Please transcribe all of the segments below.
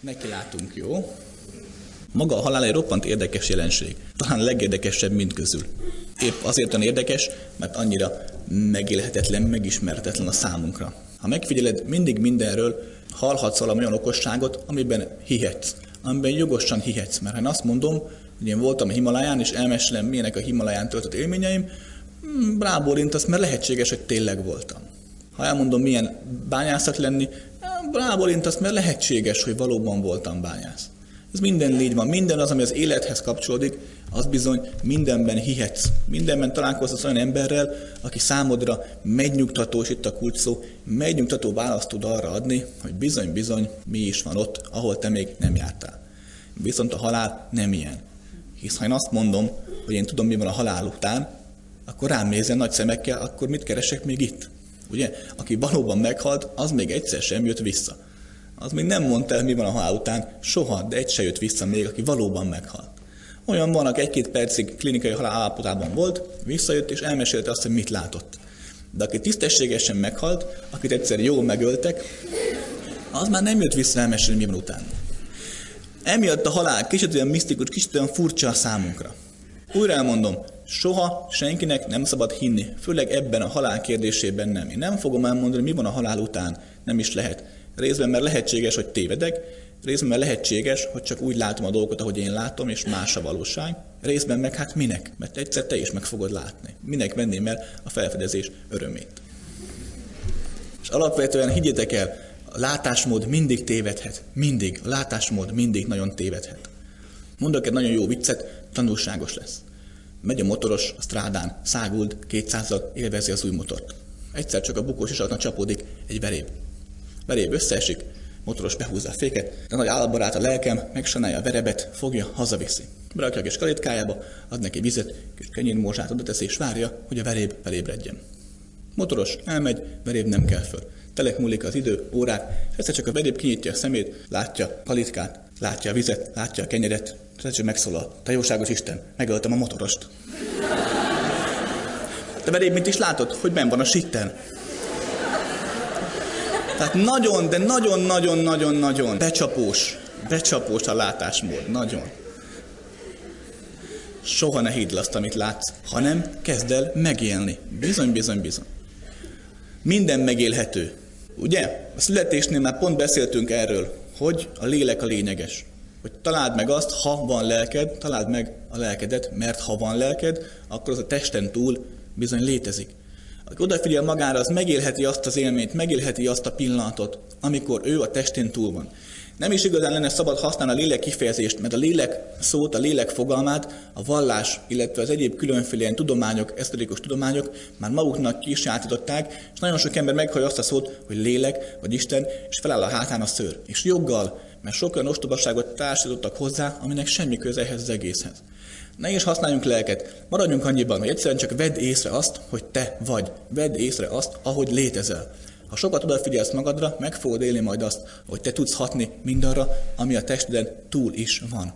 Neki látunk, jó? Maga a halál egy roppant érdekes jelenség. Talán a legérdekesebb mindközül. Épp azért olyan érdekes, mert annyira megélhetetlen, megismerhetetlen a számunkra. Ha megfigyeled, mindig mindenről hallhatsz valami olyan okosságot, amiben hihetsz, amiben jogosan hihetsz. Mert ha én azt mondom, hogy én voltam a Himaláján, és elmesélem, milyenek a Himaláján töltött élményeim, rábólintasz, mert lehetséges, hogy tényleg voltam. Ha elmondom, milyen bányászat lenni, rábólintasz, mert lehetséges, hogy valóban voltam bányász. Ez minden így van. Minden az, ami az élethez kapcsolódik, az bizony mindenben hihetsz. Mindenben találkozhatsz olyan emberrel, aki számodra megnyugtató, és itt a kulcs szó, megnyugtató választ tud arra adni, hogy bizony-bizony mi is van ott, ahol te még nem jártál. Viszont a halál nem ilyen. Hisz ha én azt mondom, hogy én tudom, mi van a halál után, akkor rám nézzen nagy szemekkel, akkor mit keresek még itt? Ugye? Aki valóban meghalt, az még egyszer sem jött vissza. Az még nem mondta el, mi van a halál után, soha, de egy se jött vissza még, aki valóban meghalt. Olyan van, aki 1-2 percig klinikai halál állapotában volt, visszajött és elmesélte azt, hogy mit látott. De aki tisztességesen meghalt, akit egyszer jól megöltek, az már nem jött vissza elmesélni, mi van utána. Emiatt a halál kicsit olyan misztikus, kicsit olyan furcsa a számunkra. Újra elmondom, soha senkinek nem szabad hinni, főleg ebben a halál kérdésében nem. Én nem fogom elmondani, mi van a halál után, nem is lehet. Részben, mert lehetséges, hogy tévedek, részben, mert lehetséges, hogy csak úgy látom a dolgokat, ahogy én látom, és más a valóság. Részben meg hát minek? Mert egyszer te is meg fogod látni. Minek venném el a felfedezés örömét. És alapvetően higgyétek el, a látásmód mindig tévedhet. Mindig. A látásmód mindig nagyon tévedhet. Mondok egy nagyon jó viccet, tanulságos lesz. Megy a motoros a strádán, száguld, 200-al, élvezi az új motort. Egyszer csak a bukós isaknak csapódik egy veréb. Veréb összeesik, motoros behúzza a féket, de nagy állatbarát a lelkem, megsanálja a verebet, fogja, hazaviszi. Berakja a kis kalitkájába, ad neki vizet, kis kenyérmorzsát oda teszi, és várja, hogy a veréb felébredjen. Motoros elmegy, veréb nem kell föl. Telek múlik az idő, órák, és egyszer csak a veréb kinyitja a szemét, látja a kalitkát, látja a vizet, látja a kenyeret, és egyszer csak megszólal: te jóságos Isten, megöltem a motorost. Te veréb mit is látod, hogy benn van a sitten? Tehát nagyon, de nagyon becsapós a látásmód, nagyon. Soha ne hidd azt, amit látsz, hanem kezd el megélni. Bizony. Minden megélhető. Ugye? A születésnél már pont beszéltünk erről, hogy a lélek a lényeges. Hogy találd meg azt, ha van lelked, találd meg a lelkedet, mert ha van lelked, akkor az a testen túl bizony létezik. Aki odafigyel magára, az megélheti azt az élményt, megélheti azt a pillanatot, amikor ő a testén túl van. Nem is igazán lenne szabad használni a lélek kifejezést, mert a lélek szót, a lélek fogalmát a vallás, illetve az egyéb különféle ilyen tudományok, eszterikus tudományok már maguknak kisajátították, és nagyon sok ember meghallja azt a szót, hogy lélek vagy Isten, és feláll a hátán a szőr. És joggal, mert sok olyan ostobaságot társítottak hozzá, aminek semmi köze ehhez az egészhez. Ne is használjunk lelket, maradjunk annyiban, hogy egyszerűen csak vedd észre azt, hogy te vagy. Vedd észre azt, ahogy létezel. Ha sokat odafigyelsz magadra, meg fogod élni majd azt, hogy te tudsz hatni mindarra, ami a testeden túl is van.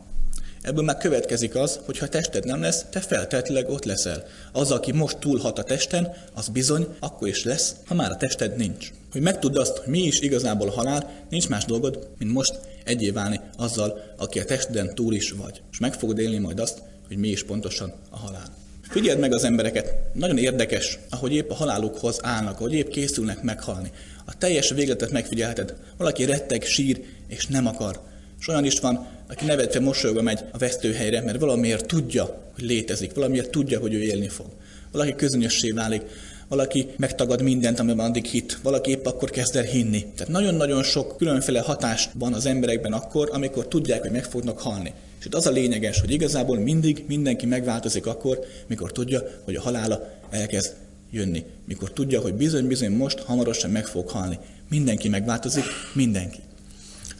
Ebből már következik az, hogy ha a tested nem lesz, te feltétlenül ott leszel. Az, aki most túlhat a testen, az bizony akkor is lesz, ha már a tested nincs. Hogy megtudd azt, hogy mi is igazából a halál, nincs más dolgod, mint most egyé válni azzal, aki a testeden túl is vagy. És meg fogod élni majd azt, hogy mi is pontosan a halál. Figyeld meg az embereket, nagyon érdekes, ahogy épp a halálukhoz állnak, ahogy épp készülnek meghalni. A teljes végletet megfigyelheted. Valaki retteg, sír, és nem akar. És olyan is van, aki nevetve mosolyogva megy a vesztőhelyre, mert valamiért tudja, hogy létezik, valamiért tudja, hogy ő élni fog. Valaki közönössé válik, valaki megtagad mindent, amiben addig hitt, valaki épp akkor kezd el hinni. Tehát nagyon-nagyon sok különféle hatás van az emberekben akkor, amikor tudják, hogy meg fognak halni. És itt az a lényeges, hogy igazából mindig mindenki megváltozik akkor, mikor tudja, hogy a halála elkezd jönni. Mikor tudja, hogy bizony-bizony most hamarosan meg fog halni. Mindenki megváltozik, mindenki.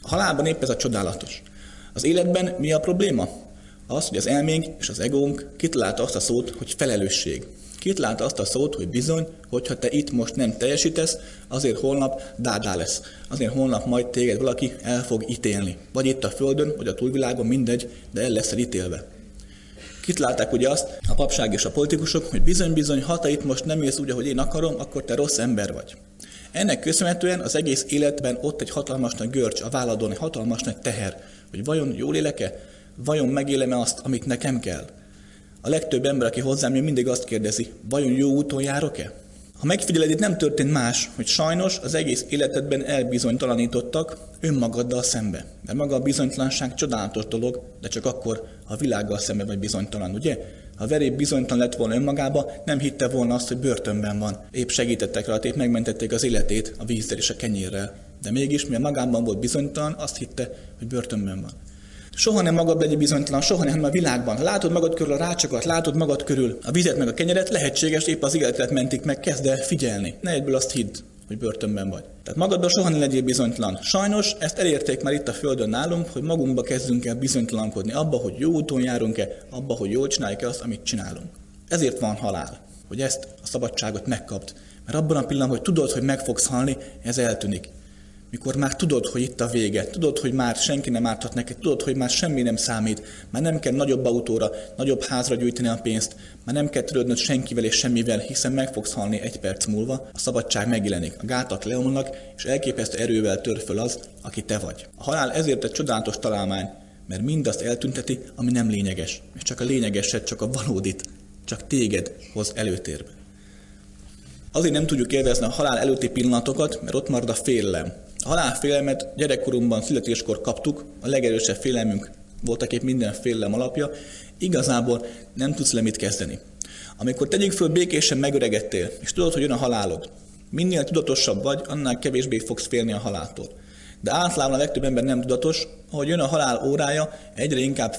A halálban épp ez a csodálatos. Az életben mi a probléma? Az, hogy az elménk és az egónk kitalálta azt a szót, hogy felelősség. Kitalálta azt a szót, hogy bizony, hogyha te itt most nem teljesítesz, azért holnap dádá lesz. Azért holnap majd téged valaki el fog ítélni. Vagy itt a földön, vagy a túlvilágon, mindegy, de el leszel ítélve. Kitalálták ugye azt, a papság és a politikusok, hogy bizony-bizony, ha te itt most nem élsz úgy, ahogy én akarom, akkor te rossz ember vagy. Ennek köszönhetően az egész életben ott egy hatalmas nagy görcs a válladon, egy hatalmas nagy teher, hogy vajon jól élek-e, vajon megélem-e azt, amit nekem kell. A legtöbb ember, aki hozzám jön, mindig azt kérdezi, vajon jó úton járok-e? Ha megfigyeled, itt nem történt más, hogy sajnos az egész életedben elbizonytalanítottak önmagaddal szembe. Mert maga a bizonytalanság csodálatos dolog, de csak akkor, ha a világgal szembe vagy bizonytalan, ugye? Ha veréb bizonytalan lett volna önmagába, nem hitte volna azt, hogy börtönben van. Épp segítettek rá, épp megmentették az életét a vízzel és a kenyérrel. De mégis, mivel magában volt bizonytalan, azt hitte, hogy börtönben van. Soha nem magad legyél bizonytalan, soha nem a világban. Ha látod magad körül a rácsokat, látod magad körül a vizet meg a kenyeret, lehetséges, épp az életet mentik meg, kezd el figyelni. Ne egyből azt hidd, hogy börtönben vagy. Tehát magadban soha nem legyél bizonytalan. Sajnos ezt elérték már itt a Földön nálunk, hogy magunkba kezdünk el bizonytalankodni abba, hogy jó úton járunk-e, abba, hogy jól csináljuk-e azt, amit csinálunk. Ezért van halál, hogy ezt a szabadságot megkapd. Mert abban a pillanatban, hogy tudod, hogy meg fogsz halni, ez eltűnik. Mikor már tudod, hogy itt a vége, tudod, hogy már senki nem árthat neked, tudod, hogy már semmi nem számít, már nem kell nagyobb autóra, nagyobb házra gyűjteni a pénzt, már nem kell törődnöd senkivel és semmivel, hiszen meg fogsz halni 1 perc múlva, a szabadság megjelenik, a gátak leomlanak, és elképesztő erővel tör föl az, aki te vagy. A halál ezért egy csodálatos találmány, mert mindazt eltünteti, ami nem lényeges, és csak a lényegeset, csak a valódit, csak téged hoz előtérbe. Azért nem tudjuk élvezni a halál előtti pillanatokat, mert ott marad a félelem. A halálfélelmet gyerekkorunkban, születéskor kaptuk, a legerősebb félelmünk voltaképp minden félelem alapja, igazából nem tudsz le mit kezdeni. Amikor tegyük föl békésen megöregedtél, és tudod, hogy jön a halálod, minél tudatosabb vagy, annál kevésbé fogsz félni a haláltól. De általában a legtöbb ember nem tudatos, ahogy jön a halál órája, egyre inkább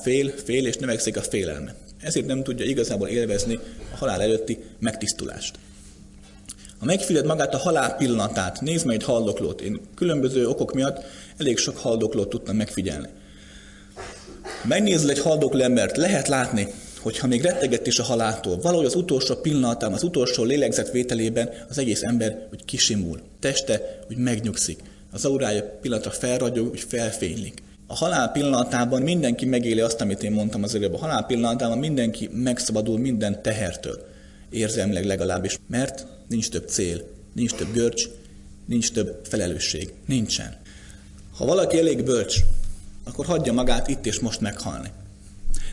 fél és növekszik a félelme. Ezért nem tudja igazából élvezni a halál előtti megtisztulást. Ha megfigyeled magát a halál pillanatát, nézd meg egy haldoklót. Én különböző okok miatt elég sok haldoklót tudtam megfigyelni. Megnézd egy haldokló embert, lehet látni, hogyha még rettegett is a haláltól, valahogy az utolsó pillanatán, az utolsó lélegzetvételében az egész ember úgy kisimul. Teste úgy megnyugszik. Az aurája pillanatra felragyog, úgy felfénylik. A halál pillanatában mindenki megéli azt, amit én mondtam az előbb. A halál pillanatában mindenki megszabadul minden tehertől. Érzelmileg legalábbis, mert nincs több cél, nincs több görcs, nincs több felelősség. Nincsen. Ha valaki elég bölcs, akkor hagyja magát itt és most meghalni.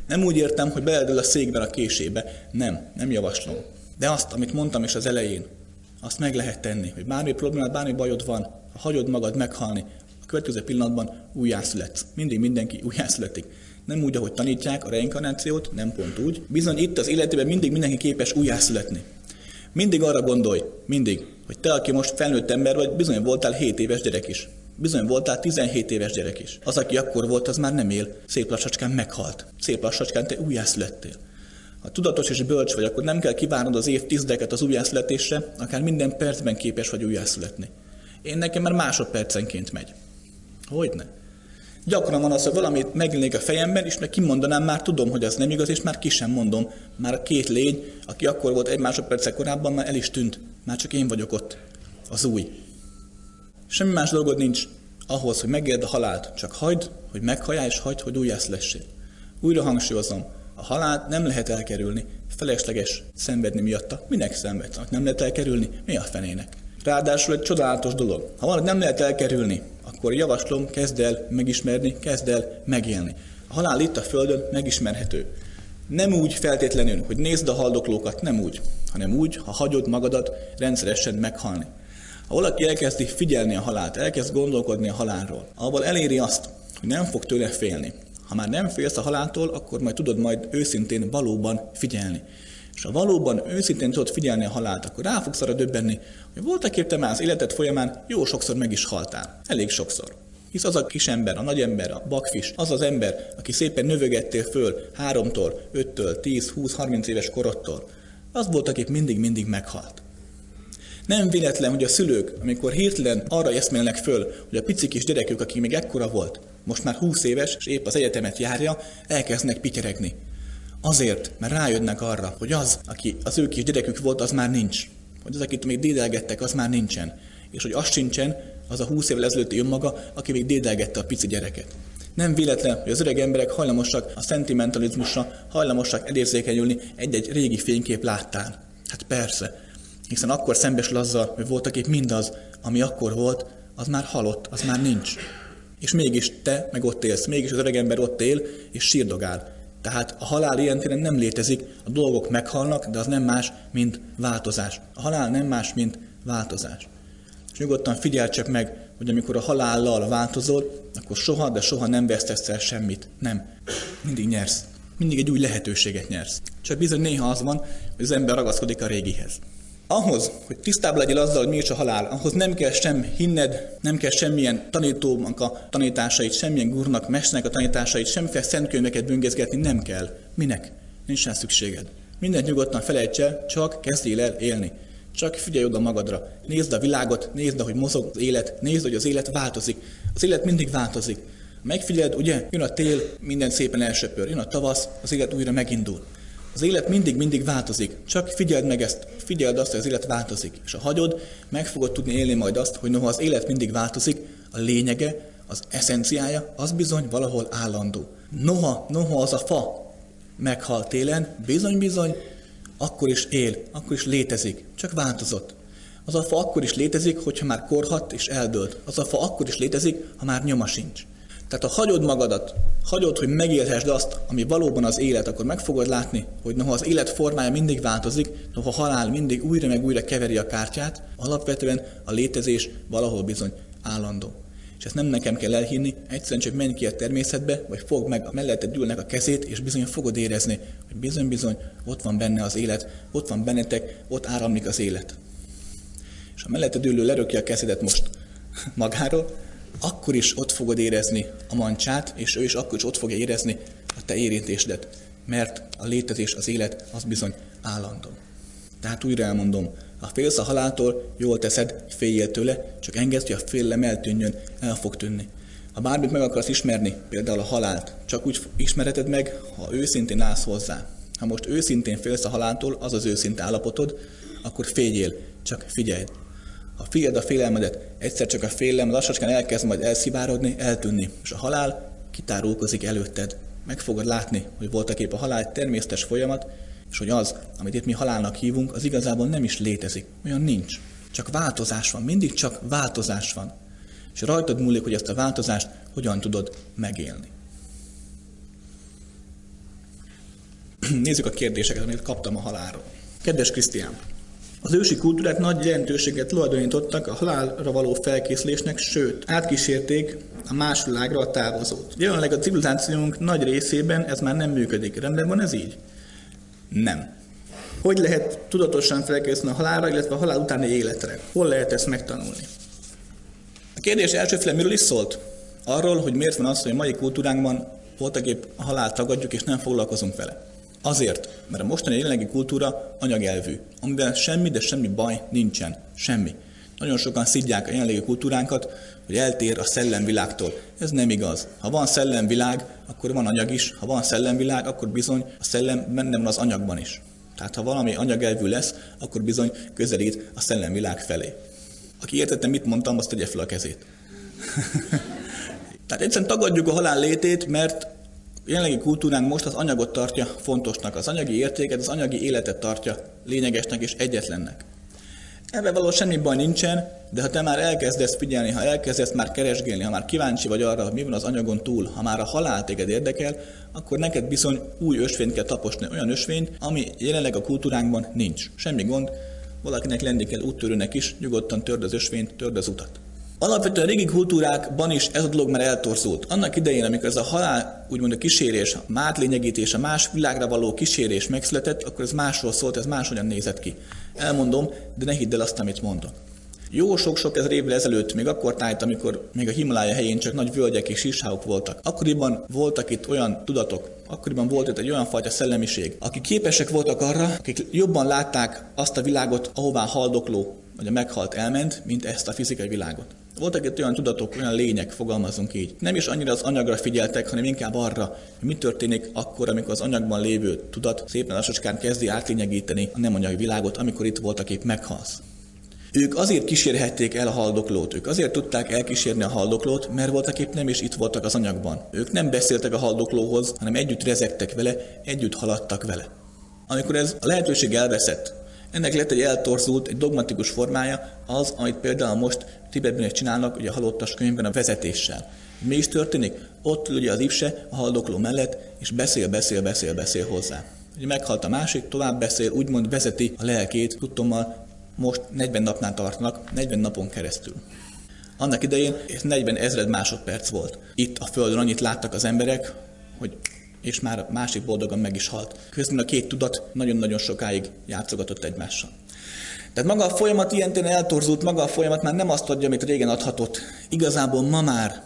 Nem úgy értem, hogy beledől a székben a késébe. Nem javaslom. De azt, amit mondtam is az elején, azt meg lehet tenni, hogy bármi problémád, bármi bajod van, ha hagyod magad meghalni, a következő pillanatban újjászületsz. Mindig mindenki újjászületik. Nem úgy, ahogy tanítják a reinkarnációt, nem pont úgy. Bizony itt az életében mindig mindenki képes újjászületni. Mindig arra gondolj, hogy te, aki most felnőtt ember vagy, bizony voltál 7 éves gyerek is. Bizony voltál 17 éves gyerek is. Az, aki akkor volt, az már nem él. Szép lassacskán meghalt. Szép lassacskán te újjászülettél. Ha tudatos és bölcs vagy, akkor nem kell kivárnod az évtizedeket az újjászületésre, akár minden percben képes vagy újjászületni. Én nekem már másodpercenként megy. Hogyne? Gyakran van az, hogy valamit megjelenik a fejemben, és meg kimondanám, már tudom, hogy az nem igaz, és már ki sem mondom. Már a 2 lény, aki akkor volt 1 másodperccel korábban, már el is tűnt. Már csak én vagyok ott, az új. Semmi más dolgod nincs ahhoz, hogy megéld a halált. Csak hagyd, hogy meghalljál, és hagyd, hogy újjászülessél. Újra hangsúlyozom, a halált nem lehet elkerülni. Felesleges szenvedni miatta. Minek szenvedsz? Nem lehet elkerülni? Mi a fenének? Ráadásul egy csodálatos dolog. Ha valamit nem lehet elkerülni, akkor javaslom, kezd el megismerni, kezd el megélni. A halál itt a Földön megismerhető. Nem úgy feltétlenül, hogy nézd a haldoklókat, nem úgy, hanem úgy, ha hagyod magadat rendszeresen meghalni. Ha valaki elkezdi figyelni a halált, elkezd gondolkodni a halálról, abból eléri azt, hogy nem fog tőle félni. Ha már nem félsz a haláltól, akkor majd tudod majd őszintén valóban figyelni. És ha valóban őszintén tudod figyelni a halált, akkor rá fogsz arra döbbenni, hogy voltak éppen már az életed folyamán jó sokszor meg is haltál. Elég sokszor. Hisz az a kis ember, a nagy ember, a bakfis, az az ember, aki szépen növegettél föl 3-tól, 5-től, 10, 20, 30 éves korodtól, az voltak épp mindig meghalt. Nem véletlen, hogy a szülők, amikor hirtelen arra eszmélnek föl, hogy a pici kis gyerekük, aki még ekkora volt, most már 20 éves, és épp az egyetemet járja, elkezdnek pityeregni. Azért, mert rájönnek arra, hogy az, aki az ő kis gyerekük volt, az már nincs. Hogy az, akit még dédelgettek, az már nincsen. És hogy az sincsen, az a 20 évvel ezelőtti önmaga, aki még dédelgette a pici gyereket. Nem véletlen, hogy az öreg emberek hajlamosak a szentimentalizmusra, hajlamosak elérzékenyülni egy-egy régi fénykép láttán. Hát persze, Hiszen akkor szembesül azzal, hogy voltaképp mindaz, ami akkor volt, az már halott, az már nincs. És mégis te meg ott élsz, mégis az öreg ember ott él, és sírdogál. Tehát a halál ilyen téren nem létezik, a dolgok meghalnak, de az nem más, mint változás. A halál nem más, mint változás. És nyugodtan figyelj csak meg, hogy amikor a halállal változol, akkor soha, de soha nem vesztesz el semmit. Nem. Mindig nyersz. Mindig egy új lehetőséget nyersz. Csak bizony néha az van, hogy az ember ragaszkodik a régihez. Ahhoz, hogy tisztább legyél azzal, hogy mi is a halál, ahhoz nem kell sem hinned, nem kell semmilyen tanítónak a tanításait, semmilyen gurnak, mesternek a tanításait, semmiféle szentkönyveket böngészgetni nem kell. Minek? Nincs rá szükséged. Mindent nyugodtan felejts el, csak kezdjél el élni. Csak figyelj oda magadra. Nézd a világot, nézd, ahogy mozog az élet, nézd, hogy az élet változik. Az élet mindig változik. Megfigyeld, ugye, jön a tél, minden szépen elsöpör, jön a tavasz, az élet újra megindul. Az élet mindig változik. Csak figyeld meg ezt, figyeld azt, hogy az élet változik. És ha hagyod, meg fogod tudni élni majd azt, hogy noha az élet mindig változik, a lényege, az eszenciája, az bizony valahol állandó. Noha az a fa meghal télen, bizony, akkor is él, akkor is létezik, csak változott. Az a fa akkor is létezik, hogyha már korhadt és eldőlt. Az a fa akkor is létezik, ha már nyoma sincs. Tehát ha hagyod magadat, hagyod, hogy megélhessd azt, ami valóban az élet, akkor meg fogod látni, hogy noha az élet formája mindig változik, noha a halál mindig újra meg újra keveri a kártyát, alapvetően a létezés valahol bizony állandó. És ezt nem nekem kell elhinni, egyszerűen csak menj ki a természetbe, vagy fogd meg a melletted ülnek a kezét, és bizony fogod érezni, hogy bizony, ott van benne az élet, ott van bennetek, ott áramlik az élet. És ha melletted ülő leröki a kezedet most magáról, akkor is ott fogod érezni a mancsát, és ő is akkor is ott fogja érezni a te érintésedet, mert a létezés, az élet, az bizony állandó. Tehát újra elmondom, ha félsz a haláltól, jól teszed, féljél tőle, csak engedd, hogy a félelem eltűnjön, el fog tűnni. Ha bármit meg akarsz ismerni, például a halált, csak úgy ismereted meg, ha őszintén állsz hozzá. Ha most őszintén félsz a haláltól, az az őszinte állapotod, akkor féljél, csak figyeld. Ha figyeld a félelmedet, egyszer csak a félelem lassacskán elkezd majd elszivárogni, eltűnni, és a halál kitárulkozik előtted. Meg fogod látni, hogy voltaképp a halál egy természetes folyamat, és hogy az, amit itt mi halálnak hívunk, az igazából nem is létezik. Olyan nincs. Csak változás van, mindig csak változás van. És rajtad múlik, hogy ezt a változást hogyan tudod megélni. Nézzük a kérdéseket, amit kaptam a halálról. Kedves Krisztián! Az ősi kultúrák nagy jelentőséget tulajdonítottak a halálra való felkészülésnek, sőt, átkísérték a más világra a távozót. Jelenleg a civilizációnk nagy részében ez már nem működik. Rendben van ez így? Nem. Hogy lehet tudatosan felkészülni a halálra, illetve a halál utáni életre? Hol lehet ezt megtanulni? A kérdés elsőféle miről is szólt? Arról, hogy miért van az, hogy a mai kultúránkban voltaképp a halált tagadjuk és nem foglalkozunk vele. Azért, mert a mostani jelenlegi kultúra anyagelvű, amiben semmi, de semmi baj nincsen. Semmi. Nagyon sokan szidják a jelenlegi kultúránkat, hogy eltér a szellemvilágtól. Ez nem igaz. Ha van szellemvilág, akkor van anyag is. Ha van szellemvilág, akkor bizony a szellem benne van az anyagban is. Tehát ha valami anyagelvű lesz, akkor bizony közelít a szellemvilág felé. Aki értette, mit mondtam, azt tegye fel a kezét. Tehát egyszerűen tagadjuk a halál létét, mert a jelenlegi kultúránk most az anyagot tartja fontosnak, az anyagi értéket, az anyagi életet tartja lényegesnek és egyetlennek. Ebben való semmi baj nincsen, de ha te már elkezdesz figyelni, ha elkezdesz már keresgélni, ha már kíváncsi vagy arra, hogy mi van az anyagon túl, ha már a halál téged érdekel, akkor neked bizony új ösvényt kell taposni, olyan ösvényt, ami jelenleg a kultúránkban nincs. Semmi gond, valakinek lenni kell úttörőnek is, nyugodtan törd az ösvényt, törd az utat. Alapvetően a régi kultúrákban is ez a dolog már eltorzult. Annak idején, amikor ez a halál, úgymond a kísérés, a mátlényegítés, a más világra való kísérés megszületett, akkor ez másról szólt, ez máshogyan nézett ki. Elmondom, de ne hidd el azt, amit mondok. Jó sok ezer évvel ezelőtt, még akkor tájt, amikor még a Himalája helyén csak nagy völgyek és sírsávok voltak. Akkoriban voltak itt olyan tudatok, akkoriban volt itt egy olyan fajta szellemiség, akik képesek voltak arra, akik jobban látták azt a világot, ahová a haldokló vagy a meghalt elment, mint ezt a fizikai világot. Voltak itt olyan tudatok, olyan lények, fogalmazunk így. Nem is annyira az anyagra figyeltek, hanem inkább arra, hogy mi történik akkor, amikor az anyagban lévő tudat szépen lassacskán kezdi átlényegíteni a nem anyagi világot, amikor itt voltak épp meghalsz. Ők azért kísérhették el a haldoklót, ők azért tudták elkísérni a haldoklót, mert voltak épp nem is itt voltak az anyagban. Ők nem beszéltek a haldoklóhoz, hanem együtt rezegtek vele, együtt haladtak vele. Amikor ez a lehetőség elveszett, Ennek lett egy eltorzult, egy dogmatikus formája az, amit például most Tibetben csinálnak, ugye a halottas könyvben a vezetéssel. Mi is történik? Ott ül ugye az ipse a haldokló mellett, és beszél hozzá. Ugye meghalt a másik, tovább beszél, úgymond vezeti a lelkét, tudtommal most 40 napnál tartnak, 40 napon keresztül. Annak idején 40 000 másodperc volt. Itt a Földön annyit láttak az emberek, hogy és már a másik boldogan meg is halt. Közben a két tudat nagyon-nagyon sokáig játszogatott egymással. Tehát maga a folyamat ilyentén eltorzult, maga a folyamat már nem azt adja, amit régen adhatott. Igazából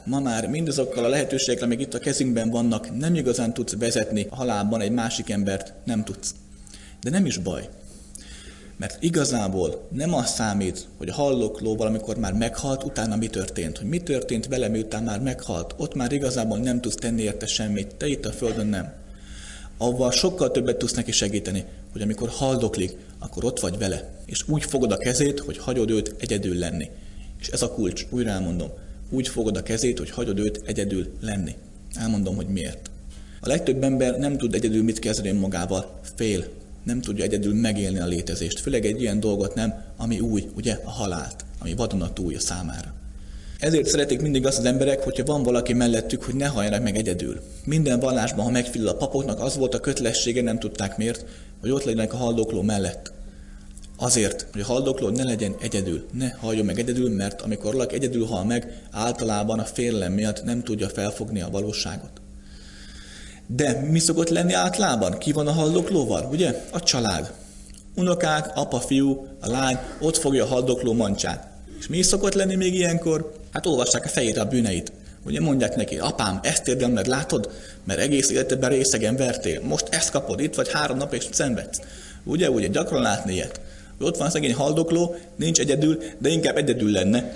ma már mindazokkal a lehetőségekkel, amik itt a kezünkben vannak, nem igazán tudsz vezetni a halálban egy másik embert, nem tudsz. De nem is baj. Mert igazából nem az számít, hogy a haldokló valamikor már meghalt, utána mi történt. Hogy mi történt vele, miután már meghalt. Ott már igazából nem tudsz tenni érte semmit. Te itt a Földön nem. Avval sokkal többet tudsz neki segíteni, hogy amikor haldoklik, akkor ott vagy vele. És úgy fogod a kezét, hogy hagyod őt egyedül lenni. És ez a kulcs, újra elmondom. Úgy fogod a kezét, hogy hagyod őt egyedül lenni. Elmondom, hogy miért. A legtöbb ember nem tud egyedül mit kezdeni magával. Fél. Nem tudja egyedül megélni a létezést. Főleg egy ilyen dolgot nem, ami új, ugye, a halált, ami vadonatúj a számára. Ezért szeretik mindig azt az emberek, hogyha van valaki mellettük, hogy ne halljanak meg egyedül. Minden vallásban, ha megfigyel a papoknak, az volt a kötelessége, nem tudták miért, hogy ott legyenek a haldokló mellett. Azért, hogy a haldokló ne legyen egyedül, ne halljon meg egyedül, mert amikor valaki egyedül hal meg, általában a félelem miatt nem tudja felfogni a valóságot. De mi szokott lenni általában? Ki van a haldoklóval? Ugye? A család. Unokák, apa, fiú, a lány ott fogja a haldokló mancsát. És mi is szokott lenni még ilyenkor? Hát olvassák a fejére a bűneit. Ugye mondják neki, apám, ezt érdemled, látod? Mert egész életedben részegen vertél. Most ezt kapod, itt vagy 3 nap és szenvedsz. Ugye, gyakran látni ilyet. Ott van a szegény haldokló, nincs egyedül, de inkább egyedül lenne.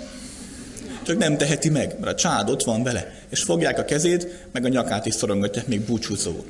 Csak nem teheti meg, mert a család ott van vele. És fogják a kezét, meg a nyakát is szorongatják még búcsúzóul.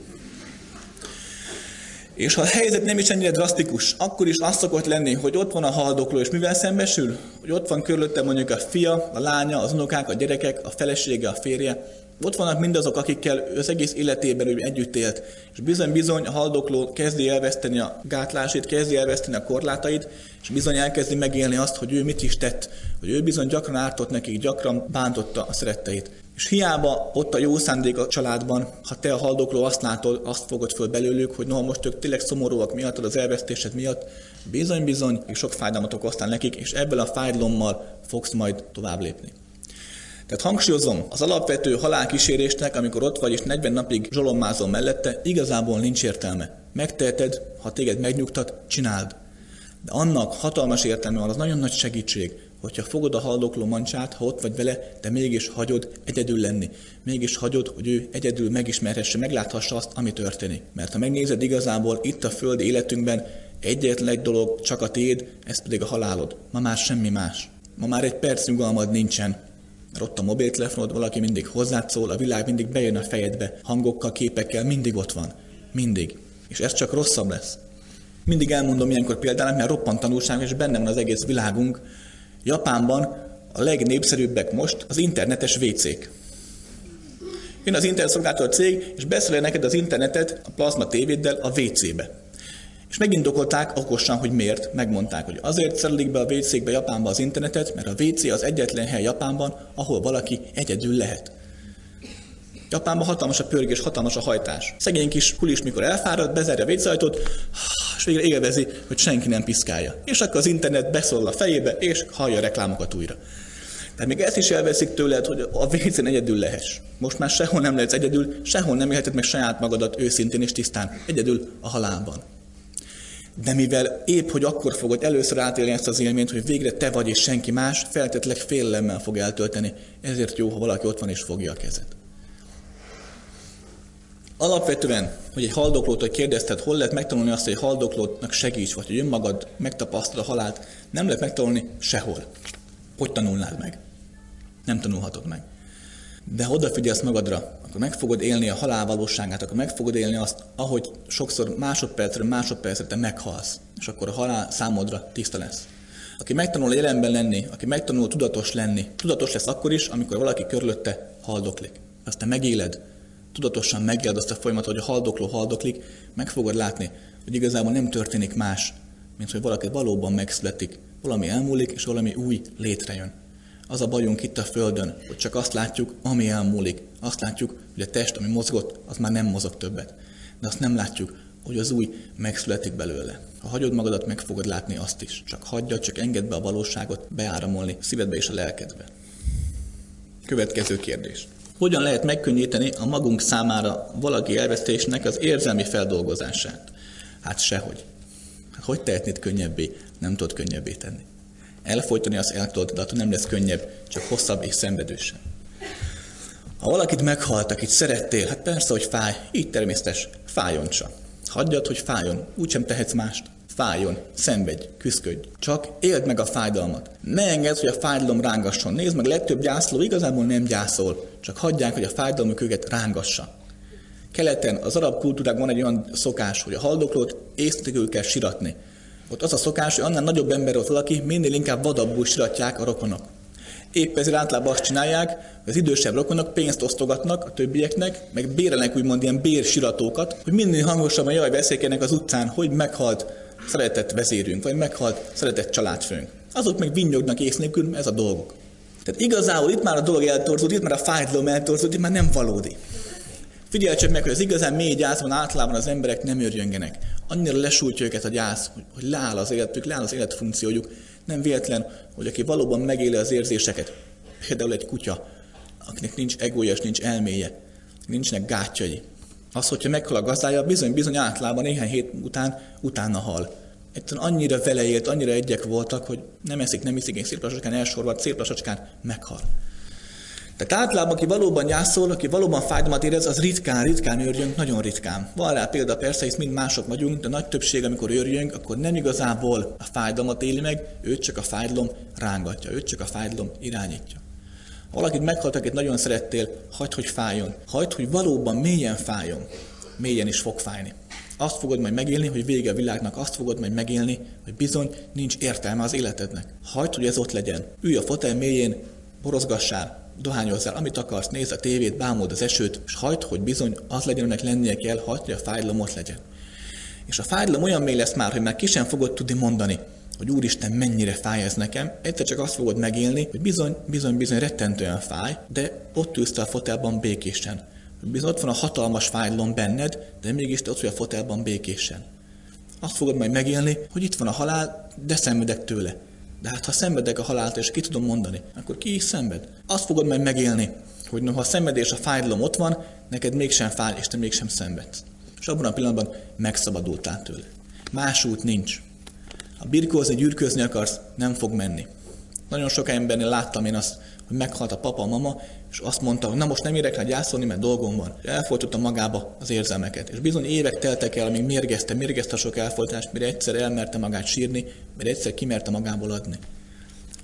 És ha a helyzet nem is ennyire drasztikus, akkor is az szokott lenni, hogy ott van a haldokló, és mivel szembesül? Hogy ott van körülötte mondjuk a fia, a lánya, az unokák, a gyerekek, a felesége, a férje. Ott vannak mindazok, akikkel az egész életében ő együtt élt. És bizony a haldokló kezdi elveszteni a gátlásait, kezdi elveszteni a korlátait, és bizony elkezdi megélni azt, hogy ő mit is tett, hogy ő bizony gyakran ártott nekik, gyakran bántotta a szeretteit. És hiába ott a jó szándék a családban, ha te a haldokló azt látod, azt fogod föl belőlük, hogy noha most ők tényleg szomorúak miattad, az elvesztésed miatt, bizony, és sok fájdalmat okoztál nekik, és ebből a fájdalommal fogsz majd tovább lépni. Tehát hangsúlyozom, az alapvető halálkísérésnek, amikor ott vagy és 40 napig zsolommázol mellette, igazából nincs értelme. Megteheted, ha téged megnyugtat, csináld. De annak hatalmas értelme van, az nagyon nagy segítség, hogyha fogod a haldokló mancsát, ha ott vagy vele, de mégis hagyod egyedül lenni. Mégis hagyod, hogy ő egyedül megismerhesse, megláthassa azt, ami történik. Mert ha megnézed igazából itt a földi életünkben, egyetlen egy dolog csak a tiéd, ez pedig a halálod. Ma már semmi más. Ma már egy perc nyugalmad nincsen. Mert ott a mobiltelefonod, valaki mindig hozzád szól, a világ mindig bejön a fejedbe, hangokkal, képekkel, mindig ott van. Mindig. És ez csak rosszabb lesz. Mindig elmondom ilyenkor például, mert roppant tanulságos, és benne van az egész világunk. Japánban a legnépszerűbbek most az internetes WC-k. Jön az internetszolgáltató cég, és beszél neked az internetet a plazma tévéddel a WC-be. És megindokolták okosan, hogy miért. Megmondták, hogy azért szerelik be a WC-kbe Japánba az internetet, mert a WC az egyetlen hely Japánban, ahol valaki egyedül lehet. Japánban hatalmas a pörgés, hatalmas a hajtás. Szegény kis kulis, mikor elfárad, bezárja a WC ajtót, és végre élvezi, hogy senki nem piszkálja. És akkor az internet beszól a fejébe, és hallja a reklámokat újra. Tehát még ezt is elveszik tőled, hogy a WC-n egyedül lehess. Most már sehol nem lehetsz egyedül, sehol nem élheted meg saját magadat őszintén és tisztán, egyedül a halálban. De mivel épp, hogy akkor fogod először átélni ezt az élményt, hogy végre te vagy és senki más, feltétlenül félelemmel fog eltölteni. Ezért jó, ha valaki ott van és fogja a kezed. Alapvetően, hogy egy haldoklótól kérdezted, hol lehet megtanulni azt, hogy egy haldoklótnak segíts, vagy hogy önmagad megtapasztalod a halált, nem lehet megtanulni sehol. Hogy tanulnád meg? Nem tanulhatod meg. De ha odafigyelsz magadra, akkor meg fogod élni a halál valóságát, akkor meg fogod élni azt, ahogy sokszor másodpercre te meghalsz, és akkor a halál számodra tiszta lesz. Aki megtanul jelenben lenni, aki megtanul tudatos lenni, tudatos lesz akkor is, amikor valaki körülötte haldoklik. Azt te megéled, tudatosan megéled azt a folyamatot, hogy a haldokló haldoklik, meg fogod látni, hogy igazából nem történik más, mint hogy valaki valóban megszületik, valami elmúlik, és valami új létrejön. Az a bajunk itt a Földön, hogy csak azt látjuk, ami elmúlik. Azt látjuk, hogy a test, ami mozgott, az már nem mozog többet. De azt nem látjuk, hogy az új megszületik belőle. Ha hagyod magadat, meg fogod látni azt is. Csak hagyjad, csak engedd be a valóságot beáramolni a szívedbe és a lelkedbe. Következő kérdés. Hogyan lehet megkönnyíteni a magunk számára valaki elvesztésnek az érzelmi feldolgozását? Hát sehogy. Hogy tehetnéd könnyebbé? Nem tudod könnyebbé tenni. Elfolytani azt el tudod, de attól nem lesz könnyebb, csak hosszabb és szenvedősebb. Ha valakit meghalt, akit szerettél, hát persze, hogy fáj, így természetes, fájjon csak. Hagyjad, hogy fájjon, úgysem tehetsz mást. Fájjon, szenvedj, küszködj. Csak éld meg a fájdalmat. Ne engedd, hogy a fájdalom rángasson. Nézd meg, legtöbb gyászló igazából nem gyászol, csak hagyják, hogy a fájdalmuk őket rángassa. Keleten, az arab kultúrában van egy olyan szokás, hogy a haldoklót észtekül kell siratni. Ott az a szokás, hogy annál nagyobb ember ott valaki, minél inkább vadabbul siratják a rokonok. Épp ezért általában azt csinálják, hogy az idősebb rokonok pénzt osztogatnak a többieknek, meg bérelnek úgymond ilyen bérsiratókat, hogy minél hangosabban jaj veszélykednek az utcán, hogy meghalt szeretett vezérünk, vagy meghalt szeretett családfőnk. Azok meg vinnyognak ész nélkül, ez a dolgok. Tehát igazából itt már a dolog eltorzódik, itt már a fájdalom eltorzódik, itt már nem valódi. Figyelj csak meg, hogy az igazán mély gyászban általában az emberek nem örjöngenek. Annyira lesújtja őket a gyász, hogy leáll az életük, leáll az életfunkciójuk. Nem véletlen, hogy aki valóban megéli az érzéseket, például egy kutya, akinek nincs egója és nincs elméje, nincsenek gátjai. Az, hogyha meghal a gazdája, bizony általában néhány hét utána hal. Egyszerűen annyira vele élt, annyira egyek voltak, hogy nem eszik, nem iszik, szép lassacskán elsorvad, szép lassacskán meghal. Tehát általában, aki valóban gyászol, aki valóban fájdalmat érez, az ritkán őrjönk, nagyon ritkán. Van rá példa persze, hisz mind mások vagyunk, de nagy többség, amikor őrjönk, akkor nem igazából a fájdalmat éli meg, őt csak a fájdalom rángatja, őt csak a fájdalom irányítja. Ha valakit meghalt, akit nagyon szerettél, hagyd, hogy fájjon. Hagyd, hogy valóban mélyen fájjon. Mélyen is fog fájni. Azt fogod majd megélni, hogy vége a világnak, azt fogod majd megélni, hogy bizony nincs értelme az életednek. Hagyd, hogy ez ott legyen. Ülj a fotel mélyén, borozgassál, dohányozzál, amit akarsz, nézz a tévét, bámuld az esőt, és hagyd, hogy bizony az legyen, aminek lennie kell, hagyd, hogy a fájdalom ott legyen. És a fájdalom olyan mély lesz már, hogy már ki sem fogod tudni mondani, hogy Úristen, mennyire fáj ez nekem, egyszer csak azt fogod megélni, hogy bizony rettentően fáj, de ott ülsz a fotelban békésen. Bizony ott van a hatalmas fájdalom benned, de mégis te ott vagy a fotelban békésen. Azt fogod majd megélni, hogy itt van a halál, de szenvedek tőle. De hát ha szenvedek a halált, és ki tudom mondani, akkor ki is szenved? Azt fogod majd megélni, hogy ha a szenvedés, a fájdalom ott van, neked mégsem fáj, és te mégsem szenvedsz. És abban a pillanatban megszabadultál tőle. Más út nincs. Ha birkózni, gyűrközni akarsz, nem fog menni. Nagyon sok embernél láttam én azt, hogy meghalt a papa, a mama, és azt mondta, hogy na most nem érek rá gyászolni, mert dolgom van. És elfojtotta magába az érzelmeket. És bizony évek teltek el, amíg mérgezte sok elfojtást, mire egyszer elmerte magát sírni, mire egyszer kimerte magából adni.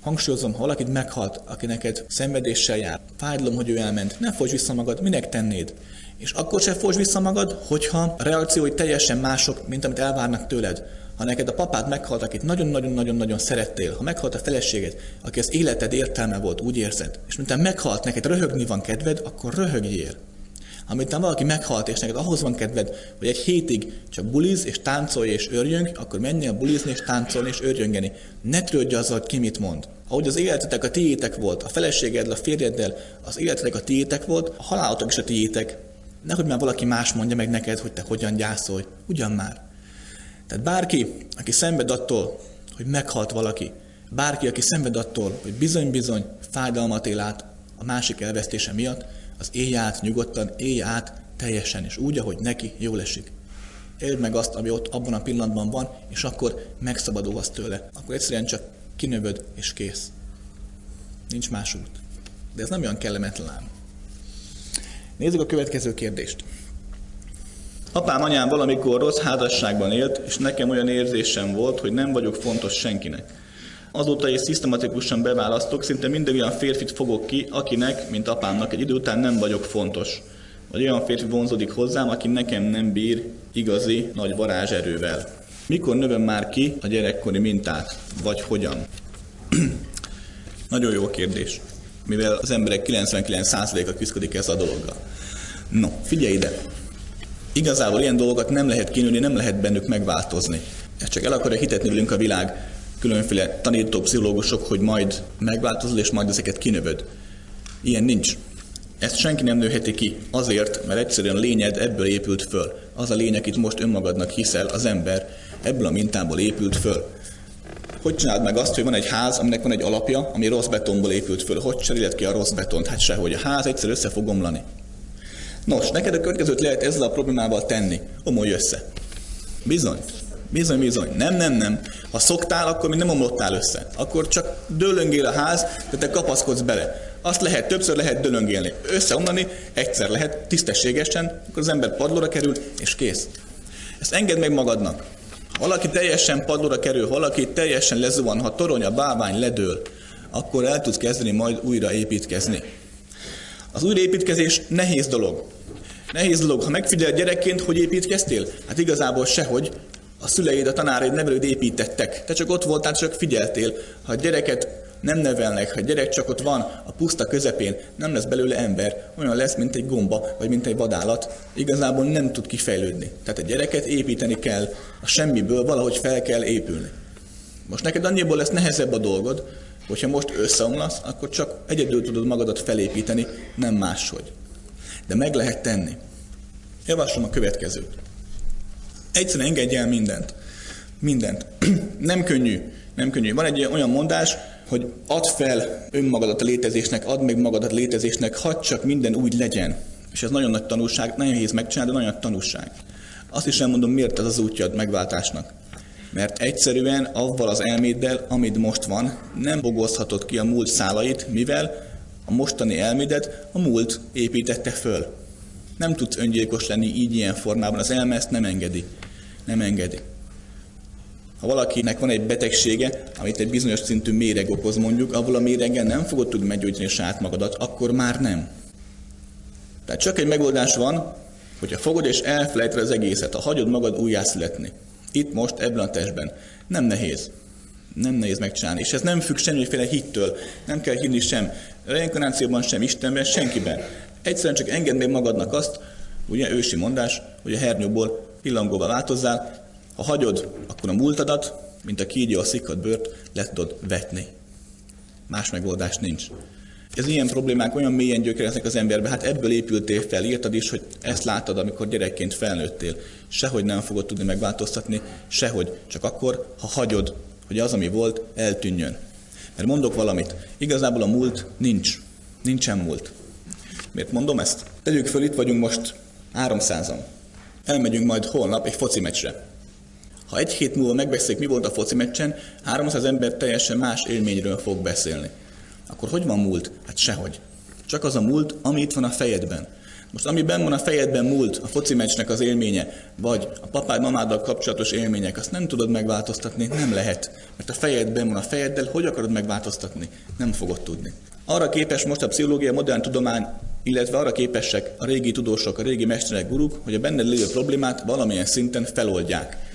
Hangsúlyozom, ha valakit meghalt, aki neked szenvedéssel jár, fájdalom, hogy ő elment, ne folytsd vissza magad, minek tennéd? És akkor se folytsd vissza magad, hogyha a reakciói teljesen mások, mint amit elvárnak tőled. Ha neked a papád meghalt, akit nagyon-nagyon szerettél, ha meghalt a feleséged, aki az életed értelme volt, úgy érzed, és miután meghalt, neked röhögni van kedved, akkor röhögjél. Ha miután valaki meghalt, és neked ahhoz van kedved, hogy egy hétig csak buliz, és táncolj, és örjöng, akkor menjél bulizni, és táncolni, és örjöngeni. Ne törődj azzal, hogy ki mit mond. Ahogy az életetek a tiétek volt, a feleségeddel, a férjeddel, az életetek a tiétek volt, a halálotok is a tiétek. Nehogy már valaki más mondja meg neked, hogy te hogyan gyászolj. Ugyan már. Tehát bárki, aki szenved attól, hogy meghalt valaki, bárki, aki szenved attól, hogy bizony fájdalmat él át a másik elvesztése miatt, az élj át nyugodtan, élj át teljesen, és úgy, ahogy neki jól esik. Éld meg azt, ami ott abban a pillanatban van, és akkor megszabadulsz tőle. Akkor egyszerűen csak kinövöd, és kész. Nincs más út. De ez nem olyan kellemetlen ám. Nézzük a következő kérdést. Apám, anyám valamikor rossz házasságban élt, és nekem olyan érzésem volt, hogy nem vagyok fontos senkinek. Azóta is szisztematikusan beválasztok, szinte mindig olyan férfit fogok ki, akinek, mint apámnak, egy idő után nem vagyok fontos. Vagy olyan férfi vonzódik hozzám, aki nekem nem bír igazi nagy varázserővel. Mikor növöm már ki a gyerekkori mintát? Vagy hogyan? Nagyon jó kérdés, mivel az emberek 99%-a küszködik ezzel a dologgal. No, figyelj ide! Igazából ilyen dolgokat nem lehet kinőni, nem lehet bennük megváltozni. Ezt csak el akarja hitetni velünk a világ, különféle tanító pszichológusok, hogy majd megváltozol, és majd ezeket kinövöd. Ilyen nincs. Ezt senki nem nőheti ki azért, mert egyszerűen a lényed ebből épült föl. Az a lény, akit most önmagadnak hiszel, az ember ebből a mintából épült föl. Hogy csináld meg azt, hogy van egy ház, aminek van egy alapja, ami rossz betonból épült föl? Hogy cseréled ki a rossz betont? Hát sehogy. A ház egyszer össze fog omlani. Nos, neked a következőt lehet ezzel a problémával tenni. Omolj össze. Bizony. Bizony. Nem. Ha szoktál, akkor még nem omlottál össze. Akkor csak dőlöngél a ház, de te kapaszkodsz bele. Azt lehet, többször lehet dölöngélni. Összeomlani, egyszer lehet, tisztességesen, akkor az ember padlóra kerül, és kész. Ezt engedd meg magadnak. Ha valaki teljesen padlóra kerül, valaki teljesen lezuhan, ha torony, a bálvány ledől, akkor el tudsz kezdeni majd újra építkezni. Az újraépítkezés nehéz dolog. Nehéz dolog. Ha megfigyeled gyerekként, hogy építkeztél? Hát igazából sehogy. A szüleid, a tanáraid, nevelőd építettek. Te csak ott voltál, csak figyeltél. Ha a gyereket nem nevelnek, ha a gyerek csak ott van a puszta közepén, nem lesz belőle ember, olyan lesz, mint egy gomba, vagy mint egy vadállat, igazából nem tud kifejlődni. Tehát a gyereket építeni kell, a semmiből valahogy fel kell épülni. Most neked annyiból lesz nehezebb a dolgod, hogyha most összeomlasz, akkor csak egyedül tudod magadat felépíteni, nem máshogy. De meg lehet tenni. Javaslom a következőt. Egyszerűen engedj el mindent. Mindent. Nem könnyű. Van egy olyan mondás, hogy add fel önmagadat a létezésnek, add meg magadat létezésnek, hadd csak minden úgy legyen. És ez nagyon nagy tanulság, nagyon nehéz megcsinálni, de nagyon nagy tanulság. Azt is elmondom, miért ez az útja a megváltásnak. Mert egyszerűen avval az elméddel, amit most van, nem bogozhatod ki a múlt szálait, mivel a mostani elmédet a múlt építette föl. Nem tudsz öngyilkos lenni így ilyen formában, az elme ezt nem engedi. Ha valakinek van egy betegsége, amit egy bizonyos szintű méreg okoz mondjuk, abból a méreggel nem fogod tudni meggyógyítani saját magadat, akkor már nem. Tehát csak egy megoldás van, hogyha fogod és elfelejted az egészet, ha hagyod magad újjászületni. Itt most, ebben a testben. Nem nehéz. Nem nehéz megcsinálni. És ez nem függ semmiféle hittől. Nem kell hinni sem reinkarnációban, sem Istenben, senkiben. Egyszerűen csak engedd meg magadnak azt, ugye ősi mondás, hogy a hernyóból pillangóba változzál. Ha hagyod, akkor a múltadat, mint a kígyó a szikkadt bőrt, le tudod vetni. Más megoldás nincs. Ez ilyen problémák olyan mélyen gyökereznek az emberbe, hát ebből épültél fel, írtad is, hogy ezt láttad, amikor gyerekként felnőttél. Sehogy nem fogod tudni megváltoztatni, sehogy, csak akkor, ha hagyod, hogy az, ami volt, eltűnjön. Mert mondok valamit, igazából a múlt nincsen múlt. Miért mondom ezt? Tegyük föl, itt vagyunk most 300-an. Elmegyünk majd holnap egy foci meccsre. Ha egy hét múlva megbeszéljük, mi volt a foci meccsen, 300 ember teljesen más élményről fog beszélni. Akkor hogy van múlt? Hát sehogy. Csak az a múlt, ami itt van a fejedben. Most ami benn van a fejedben múlt, a foci meccsnek az élménye, vagy a papád, mamáddal kapcsolatos élmények, azt nem tudod megváltoztatni, nem lehet. Mert a fejedben van a fejeddel, hogy akarod megváltoztatni? Nem fogod tudni. Arra képes most a pszichológia, a modern tudomány, illetve arra képesek a régi tudósok, a régi mesterek, guruk, hogy a benned lévő problémát valamilyen szinten feloldják.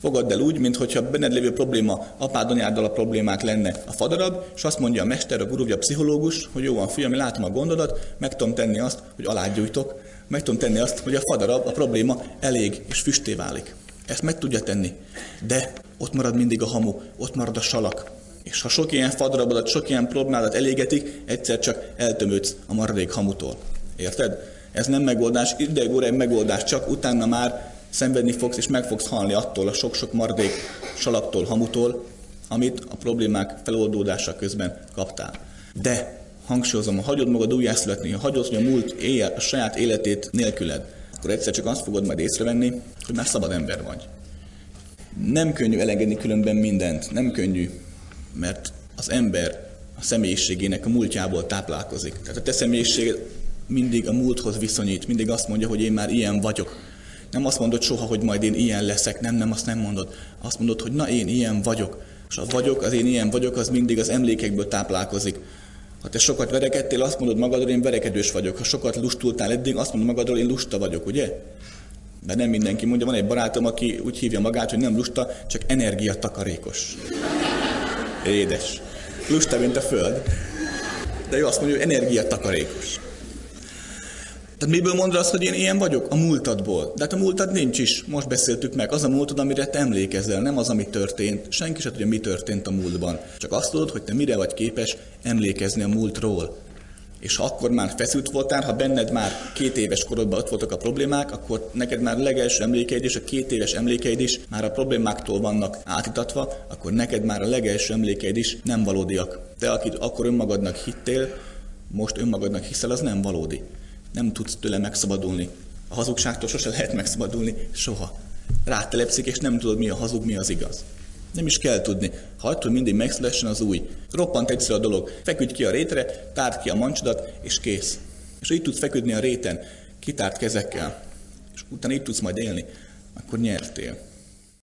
Fogadd el úgy, mintha benned lévő probléma apád, anyáddal a problémák lenne a fadarab, és azt mondja a mester, a guru, vagy a pszichológus, hogy jó van fiam, látom a gondodat, meg tudom tenni azt, hogy alágyújtok, meg tudom tenni azt, hogy a fadarab, a probléma elég és füsté válik. Ezt meg tudja tenni, de ott marad mindig a hamu, ott marad a salak. És ha sok ilyen fadarabodat, sok ilyen problémádat elégetik, egyszer csak eltömődsz a maradék hamutól. Érted? Ez nem megoldás, ideig megoldás, csak utána már szenvedni fogsz, és meg fogsz halni attól a sok-sok maradék salaktól, hamutól, amit a problémák feloldódása közben kaptál. De, hangsúlyozom, ha hagyod magad újjászületni, ha hagyod, hogy a múlt élje a saját életét nélküled, akkor egyszer csak azt fogod majd észrevenni, hogy már szabad ember vagy. Nem könnyű elengedni különben mindent, nem könnyű, mert az ember a személyiségének a múltjából táplálkozik. Tehát a te személyiséged mindig a múlthoz viszonyít, mindig azt mondja, hogy én már ilyen vagyok. Nem azt mondod soha, hogy majd én ilyen leszek, nem, azt nem mondod. Azt mondod, hogy na én ilyen vagyok. És a vagyok, az én ilyen vagyok, az mindig az emlékekből táplálkozik. Ha te sokat verekedtél, azt mondod magadról, én verekedős vagyok. Ha sokat lustultál eddig, azt mondod magadról, én lusta vagyok, ugye? De nem mindenki mondja, van egy barátom, aki úgy hívja magát, hogy nem lusta, csak energiatakarékos. Édes. Lusta, mint a föld. De ő azt mondja, hogy energiatakarékos. Tehát miből mondod azt, hogy én ilyen vagyok? A múltadból. De hát a múltad nincs is. Most beszéltük meg. Az a múltad, amire te emlékezel, nem az, ami történt. Senki sem tudja, mi történt a múltban. Csak azt tudod, hogy te mire vagy képes emlékezni a múltról. És ha akkor már feszült voltál, ha benned már 2 éves korodban ott voltak a problémák, akkor neked már legelső emlékeid és a 2 éves emlékeid is már a problémáktól vannak átítatva, akkor neked már a legelső emlékeid is nem valódiak. Te, akit akkor önmagadnak hittél, most önmagadnak hiszel, az nem valódi. Nem tudsz tőle megszabadulni. A hazugságtól sose lehet megszabadulni, soha. Rátelepszik, és nem tudod, mi a hazug, mi az igaz. Nem is kell tudni. Ha attól mindig megszülessen az új. Roppant egyszerű a dolog. Feküdj ki a rétre, tárd ki a mancsodat, és kész. És így tudsz feküdni a réten, kitárt kezekkel. És utána így tudsz majd élni. Akkor nyertél.